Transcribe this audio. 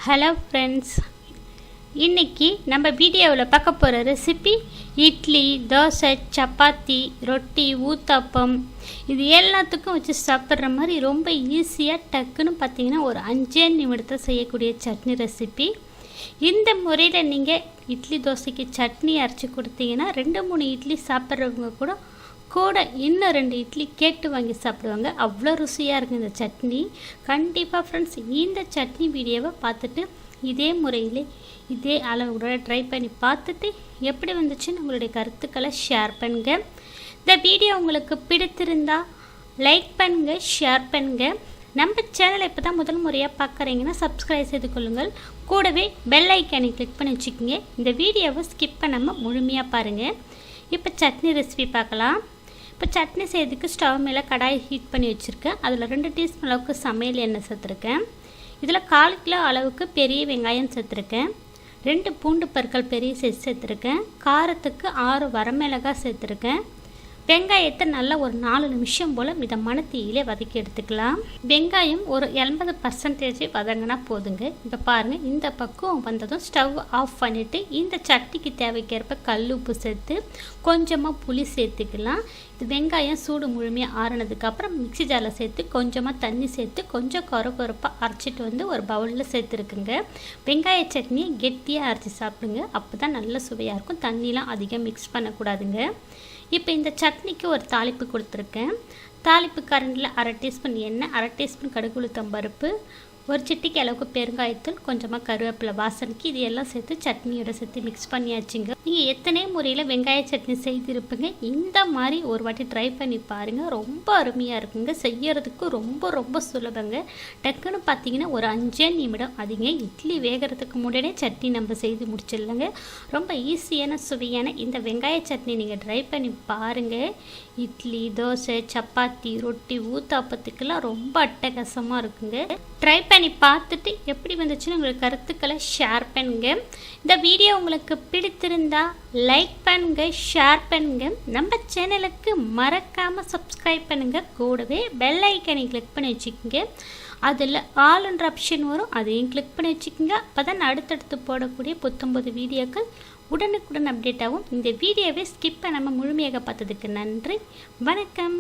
Hello friends, இன்றைக்கி நம்ம வீடியோவில் பார்க்க போகிற ரெசிபி இட்லி, தோசை, சப்பாத்தி, ரொட்டி, ஊத்தாப்பம் இது எல்லாத்துக்கும் வச்சு சாப்பிட்ற மாதிரி ரொம்ப ஈஸியாக டக்குன்னு பார்த்திங்கன்னா ஒரு 5 நிமிடத்தை செய்யக்கூடிய சட்னி ரெசிபி. இந்த முறையில் நீங்கள் இட்லி தோசைக்கு சட்னி அரைச்சி கொடுத்தீங்கன்னா 2-3 இட்லி சாப்பிட்றவங்க கூட இன்னும் 2 இட்லி கேட்டு வாங்கி சாப்பிடுவாங்க. அவ்வளோ ருசியாக இருக்குது இந்த சட்னி. கண்டிப்பாக ஃப்ரெண்ட்ஸ், இந்த சட்னி வீடியோவை பார்த்துட்டு இதே முறையில் இதே அளவுகளோட ட்ரை பண்ணி பார்த்துட்டு எப்படி வந்துச்சுன்னு உங்களுடைய கருத்துக்களை ஷேர் பண்ணுங்க. இந்த வீடியோ உங்களுக்கு பிடித்திருந்தால் லைக் பண்ணுங்கள், ஷேர் பண்ணுங்கள். நம்ம சேனலை இப்போ தான் முதல் முறையாக பார்க்குறீங்கன்னா சப்ஸ்கிரைப் செய்து கொள்ளுங்கள். கூடவே பெல் ஐக்கானை கிளிக் பண்ணி வச்சுக்கோங்க. இந்த வீடியோவை ஸ்கிப் பண்ணாமல் முழுமையாக பாருங்கள். இப்போ சட்னி ரெசிபி பார்க்கலாம். இப்போ சட்னி செய்யறதுக்கு ஸ்டவ் மேலே கடாய் ஹீட் பண்ணி வச்சுருக்கேன். அதில் 2 டீஸ்பூன் அளவுக்கு சமையல் எண்ணெய் சேர்த்துருக்கேன். இதில் 1/4 கிலோ அளவுக்கு பெரிய வெங்காயம் சேர்த்துருக்கேன். 2 பூண்டு பற்கள் பெரிய சைஸ் சேர்த்துருக்கேன். காரத்துக்கு 6 வரமிளகாய் சேர்த்துருக்கேன். வெங்காயத்தை நல்லா ஒரு 4 நிமிஷம் போல் மிதமான தீயிலே வதக்கி எடுத்துக்கலாம். வெங்காயம் ஒரு 80% வதங்கினா போதுங்க. இப்போ பாருங்கள், இந்த பக்கம் வந்ததும் ஸ்டவ் ஆஃப் பண்ணிவிட்டு இந்த சட்னிக்கு தேவைக்கேற்ப கல் உப்பு சேர்த்து கொஞ்சமாக புளி சேர்த்துக்கலாம். இது வெங்காயம் சூடு முழுமையாக ஆறினதுக்கப்புறம் மிக்ஸி ஜாரில் சேர்த்து கொஞ்சமாக தண்ணி சேர்த்து கொஞ்சம் கொரப்பாக அரைச்சிட்டு வந்து ஒரு பவுலில் சேர்த்துருக்குங்க. வெங்காய சட்னியை கெட்டியாக அரைச்சி சாப்பிடுங்க. அப்போ தான் நல்ல சுவையாக இருக்கும். தண்ணிலாம் அதிகம் மிக்ஸ் பண்ணக்கூடாதுங்க. இப்போ இந்த சட்னிக்கு ஒரு தாளிப்பு கொடுத்துருக்கேன். தாளிப்பு கரண்டில் 1/2 டீஸ்பூன் எண்ணெய், 1/2 டீஸ்பூன் கடுகு உளுத்தம் பருப்பு, ஒரு சிட்டிக்கு அளவுக்கு பெருங்காயத்தூள், கொஞ்சமாக கருவேப்பிலை வாசனைக்கு இது எல்லாம் சேர்த்து சட்னியோட சேர்த்து மிக்ஸ் பண்ணியாச்சுங்க. நீங்கள் எத்தனை முறையில் வெங்காய சட்னி செய்திருப்பீங்க. இந்த மாதிரி ஒரு வாட்டி ட்ரை பண்ணி பாருங்கள். ரொம்ப அருமையாக இருக்குங்க. செய்யறதுக்கு ரொம்ப ரொம்ப சுலபங்க. டக்குன்னு பார்த்தீங்கன்னா ஒரு 5 நிமிடம். அதிக இட்லி வேகிறதுக்கு முன்னாடியே சட்னி நம்ம செய்து முடிச்சிடலாங்க. ரொம்ப ஈஸியான சுவையான இந்த வெங்காய சட்னி நீங்கள் ட்ரை பண்ணி பாருங்கள். இட்லி, தோசை, சப்பாத்தி, ரொட்டி, ஊத்தாப்பத்துக்கெல்லாம் ரொம்ப அட்டகாசமாக இருக்குங்க. ட்ரை பண்ணி பார்த்துட்டு எப்படி வந்துச்சுன்னு உங்களுக்கு கருத்துக்களை ஷேர் பண்ணுங்க. இந்த வீடியோ உங்களுக்கு பிடித்திருந்தா லைக் பண்ணுங்க, ஷேர் பண்ணுங்க. நம்ம சேனலுக்கு மறக்காமல் சப்ஸ்கிரைப் பண்ணுங்க. கூடவே பெல் ஐக்கனை கிளிக் பண்ணி வச்சுக்கோங்க. அதில் ஆல்ன்ற ஆப்ஷன் வரும், அதையும் கிளிக் பண்ணி வச்சுக்கோங்க. அப்போ தான் அடுத்தடுத்து போடக்கூடிய 19 வீடியோக்கள் உடனுக்குடன் அப்டேட் ஆகும். இந்த வீடியோவை ஸ்கிப் பண்ணாமல் முழுமையாக பார்த்ததுக்கு நன்றி. வணக்கம்.